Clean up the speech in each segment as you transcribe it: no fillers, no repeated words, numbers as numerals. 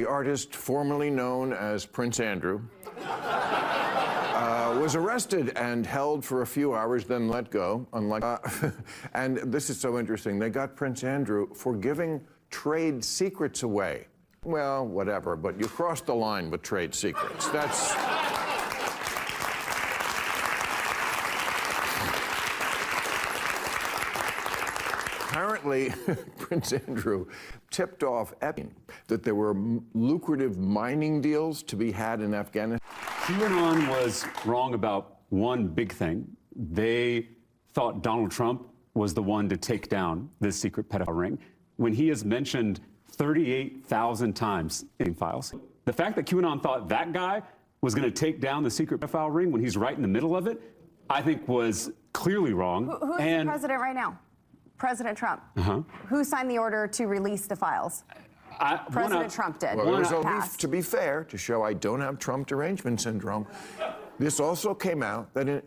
the artist formerly known as Prince Andrew, was arrested and held for a few hours, then let go. And this is so interesting. They got Prince Andrew for giving trade secrets away. Well, whatever, but you crossed the line with trade secrets. That's... Apparently, Prince Andrew tipped off Epstein that there were lucrative mining deals to be had in Afghanistan. QAnon was wrong about one big thing. They thought Donald Trump was the one to take down this secret pedophile ring, when he has mentioned 38,000 times in files. The fact that QAnon thought that guy was going to take down the secret pedophile ring when he's right in the middle of it, I think was clearly wrong. Who's the president right now? President Trump. Who signed the order to release the files? President Trump did. Well, to be fair, to show I don't have Trump derangement syndrome, this also came out that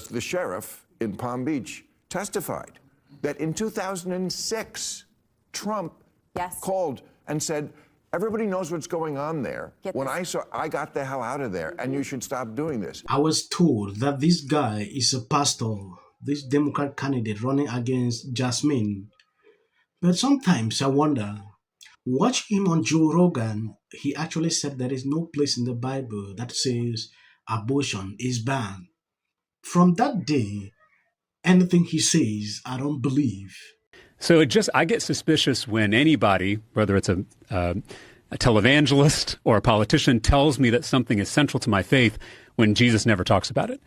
the sheriff in Palm Beach testified that in 2006, Trump called and said, everybody knows what's going on there. I got the hell out of there, and you should stop doing this. I was told that this guy is a pastor, this Democrat candidate running against Jasmine. But sometimes I wonder, watch him on Joe Rogan, he actually said there is no place in the Bible that says abortion is banned. From that day, anything he says, I don't believe. So I get suspicious when anybody, whether it's a televangelist or a politician, tells me that something is central to my faith when Jesus never talks about it.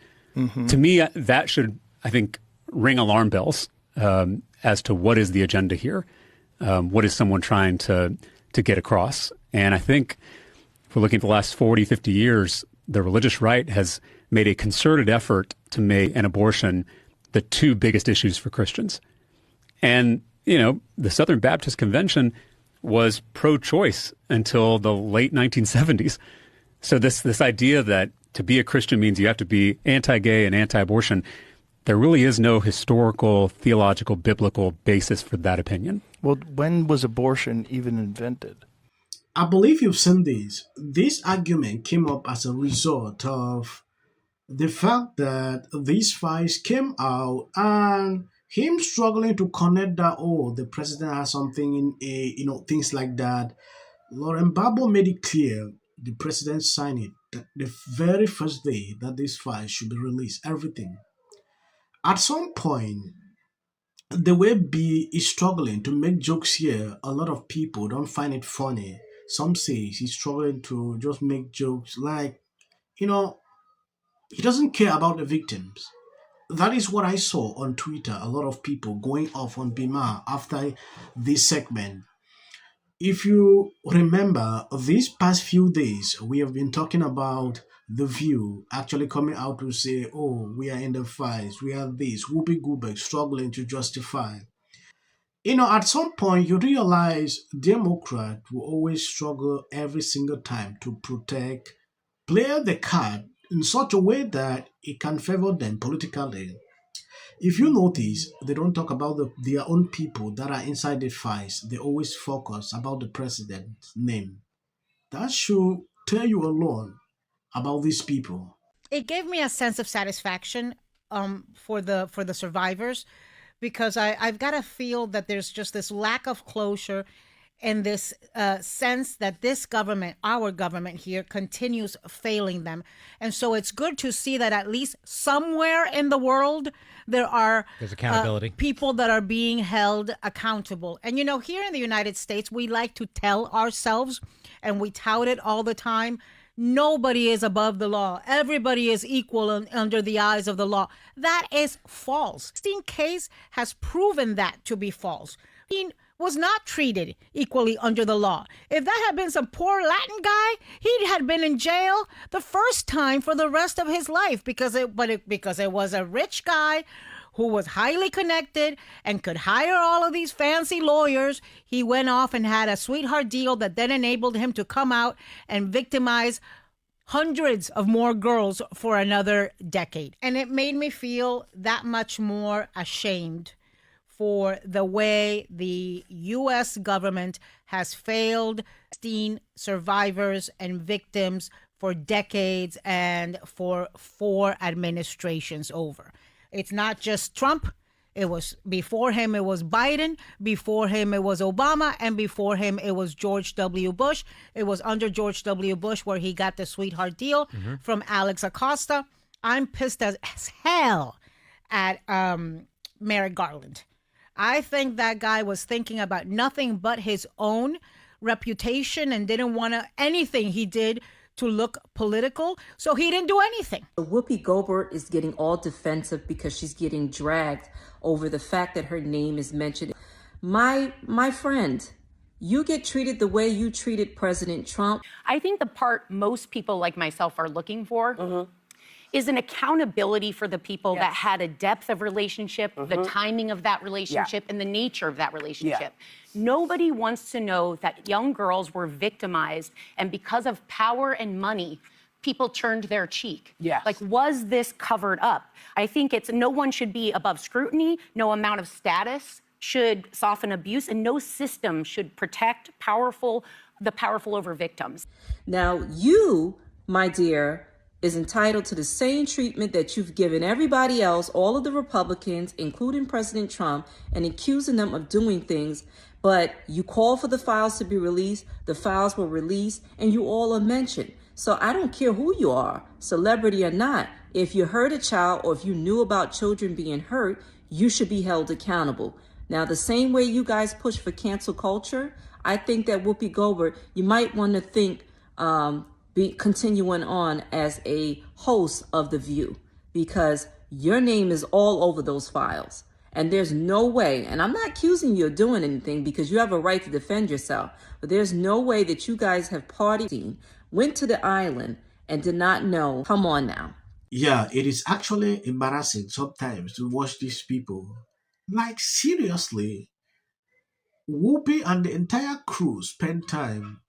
To me, that should, I think, ring alarm bells as to what is the agenda here. What is someone trying to get across? And I think if we're looking at the last 40, 50 years, the religious right has made a concerted effort to make an abortion the two biggest issues for Christians. And, the Southern Baptist Convention was pro-choice until the late 1970s. So this idea that to be a Christian means you have to be anti-gay and anti-abortion, there really is no historical, theological, biblical basis for that opinion. Well, when was abortion even invented? I believe you've seen this. This argument came up as a result of the fact that these files came out and him struggling to connect that, the president has something in things like that. Lauren Babel made it clear, the president signed it, the very first day that this file should be released, everything. At some point, the way B is struggling to make jokes here, a lot of people don't find it funny. Some say he's struggling to just make jokes like, he doesn't care about the victims. That is what I saw on Twitter, a lot of people going off on Bill Maher after this segment. If you remember, these past few days, we have been talking about The View actually coming out to say, we are in the fights, we have this, Whoopi Goldberg struggling to justify. At some point, you realize Democrats will always struggle every single time to play the card in such a way that it can favor them politically. If you notice, they don't talk about their own people that are inside the fights. They always focus about the president's name. That should tell you a lot about these people. It gave me a sense of satisfaction for the survivors, because I've got to feel that there's just this lack of closure and this sense that this government, our government here, continues failing them. And so it's good to see that at least somewhere in the world there's accountability. People that are being held accountable. And here in the United States, we like to tell ourselves, and we tout it all the time, nobody is above the law. Everybody is equal under the eyes of the law. That is false. The Epstein case has proven that to be false. He was not treated equally under the law. If that had been some poor Latin guy, he had been in jail the first time for the rest of his life because it was a rich guy who was highly connected and could hire all of these fancy lawyers. He went off and had a sweetheart deal that then enabled him to come out and victimize hundreds of more girls for another decade. And it made me feel that much more ashamed for the way the U.S. government has failed Epstein survivors and victims for decades and for 4 administrations over. It's not just Trump. It was before him, it was Biden. Before him, it was Obama. And before him, it was George W. Bush. It was under George W. Bush where he got the sweetheart deal from Alex Acosta. I'm pissed as hell at Merrick Garland. I think that guy was thinking about nothing but his own reputation and didn't want anything he did to look political, so he didn't do anything. Whoopi Goldberg is getting all defensive because she's getting dragged over the fact that her name is mentioned. My friend, you get treated the way you treated President Trump. I think the part most people like myself are looking for is an accountability for the people that had a depth of relationship, the timing of that relationship, and the nature of that relationship. Nobody wants to know that young girls were victimized, and because of power and money, people turned their cheek. Like, was this covered up? I think no one should be above scrutiny, no amount of status should soften abuse, and no system should protect the powerful over victims. Now, you, my dear, is entitled to the same treatment that you've given everybody else, all of the Republicans, including President Trump, and accusing them of doing things. But you call for the files to be released, the files were released, and you all are mentioned. So I don't care who you are, celebrity or not. If you hurt a child or if you knew about children being hurt, you should be held accountable. Now, the same way you guys push for cancel culture, I think that Whoopi Goldberg, you might want to think continuing on as a host of The View, because your name is all over those files. And there's no way, and I'm not accusing you of doing anything because you have a right to defend yourself, but there's no way that you guys have partied, went to the island, and did not know. Come on now. Yeah, it is actually embarrassing sometimes to watch these people. Like, seriously, Whoopi and the entire crew spend time,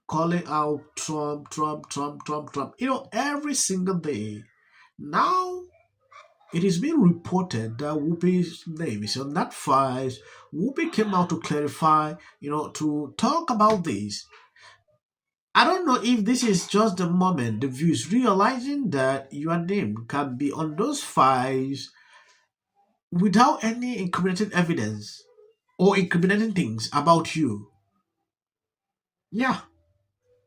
calling out Trump, every single day. Now, it is being reported that Whoopi's name is on that file. Whoopi came out to clarify, to talk about this. I don't know if this is just the moment the View is realizing that your name can be on those files without any incriminating evidence or incriminating things about you. Yeah.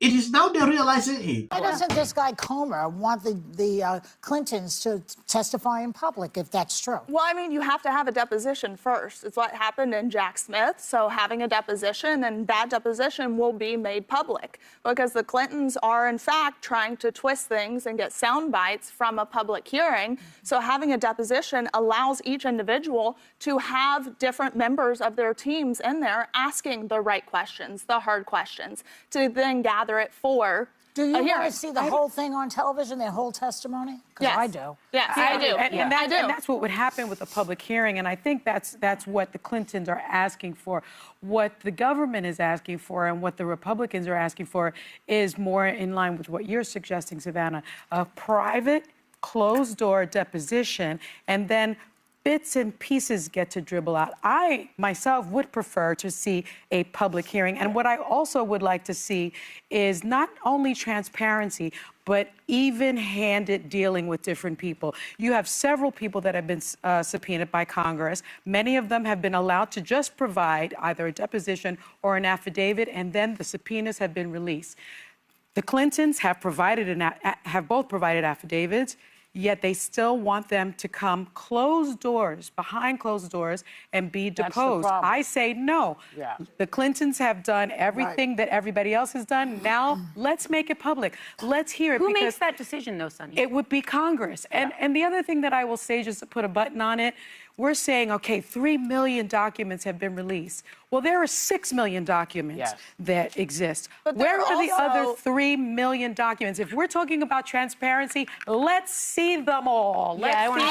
It is now they're realizing it. Why doesn't this guy Comer want the Clintons to testify in public if that's true? Well, I mean, you have to have a deposition first. It's what happened in Jack Smith. So having a deposition, and that deposition will be made public because the Clintons are, in fact, trying to twist things and get sound bites from a public hearing. So having a deposition allows each individual to have different members of their teams in there asking the right questions, the hard questions, to then gather it for Do you a want hearing. to see the whole thing on television, their whole testimony? Because Yes. I do. Yes, I do. And I do. that's what would happen with a public hearing. And I think that's what the Clintons are asking for. What the government is asking for and what the Republicans are asking for is more in line with what you're suggesting, Savannah, a private, closed-door deposition, and then bits and pieces get to dribble out. I, myself, would prefer to see a public hearing. And what I also would like to see is not only transparency, but even-handed dealing with different people. You have several people that have been subpoenaed by Congress. Many of them have been allowed to just provide either a deposition or an affidavit, and then the subpoenas have been released. The Clintons have both provided affidavits, yet they still want them to come behind closed doors, and be deposed. I say no. Yeah. The Clintons have done everything that everybody else has done. Now, let's make it public. Let's hear it. Who makes that decision, though, Sonny? It would be Congress. And the other thing that I will say, just to put a button on it, we're saying, okay, 3 million documents have been released. Well, there are 6 million documents that exist. But where are the also- other 3 million documents? If we're talking about transparency, let's see them all. Yeah, I wanna see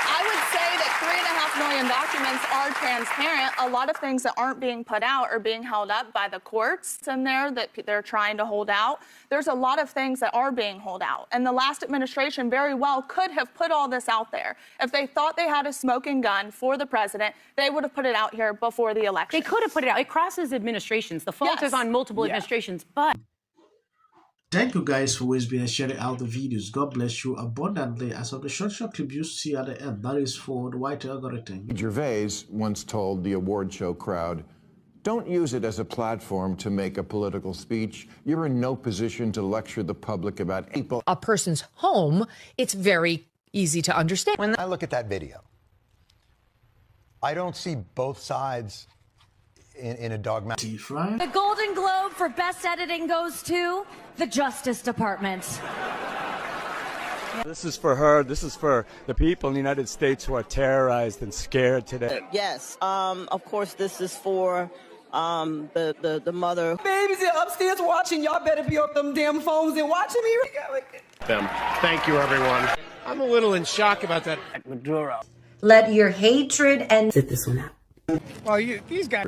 I would say that 3.5 million civilian documents are transparent. A lot of things that aren't being put out are being held up by the courts in there that they're trying to hold out. There's a lot of things that are being held out. And the last administration very well could have put all this out there. If they thought they had a smoking gun for the president, they would have put it out here before the election. They could have put it out. It crosses administrations. The fault is on multiple administrations, but... Thank you guys for always being sharing out the videos. God bless you abundantly. As of the short clip you see at the end, that is for the white algorithm. Gervais once told the award show crowd, "Don't use it as a platform to make a political speech. You're in no position to lecture the public about people." A person's home, it's very easy to understand. When I look at that video, I don't see both sides in a dogmatic. The Golden Globe for Best Editing goes to the Justice Department. This is for her. This is for the people in the United States who are terrorized and scared today. Yes. Of course, this is for the mother. Babies are upstairs watching. Y'all better be on them damn phones and watching me. Thank you, everyone. I'm a little in shock about that. Maduro. Let your hatred and sit this one out. Well, these guys.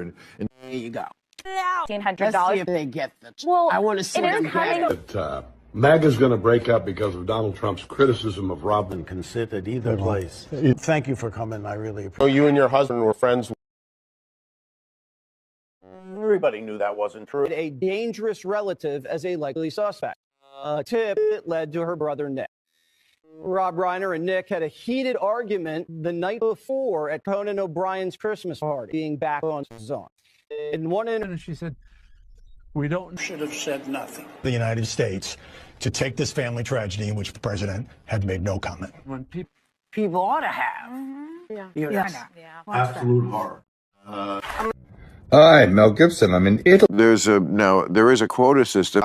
Here you go. $1,500. Let's see if they get this. Well, I want to see them get it. MAGA's going to break up because of Donald Trump's criticism of Robin. Can sit at either place. Thank you for coming. I really appreciate it. So you and your husband were friends. Everybody knew that wasn't true. A dangerous relative as a likely suspect. A tip that led to her brother Nick. Rob Reiner and Nick had a heated argument the night before at Conan O'Brien's Christmas party, being back on his own. In one instance, she said, We should have said nothing. The United States to take this family tragedy in which the president had made no comment. When people ought to have. Absolute horror. Hi, Mel Gibson. I'm in Italy. There is a quota system.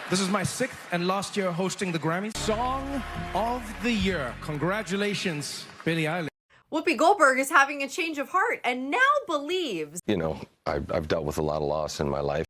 This is my 6th and last year hosting the Grammys. Song of the Year. Congratulations, Billie Eilish. Whoopi Goldberg is having a change of heart and now believes. You know, I've dealt with a lot of loss in my life.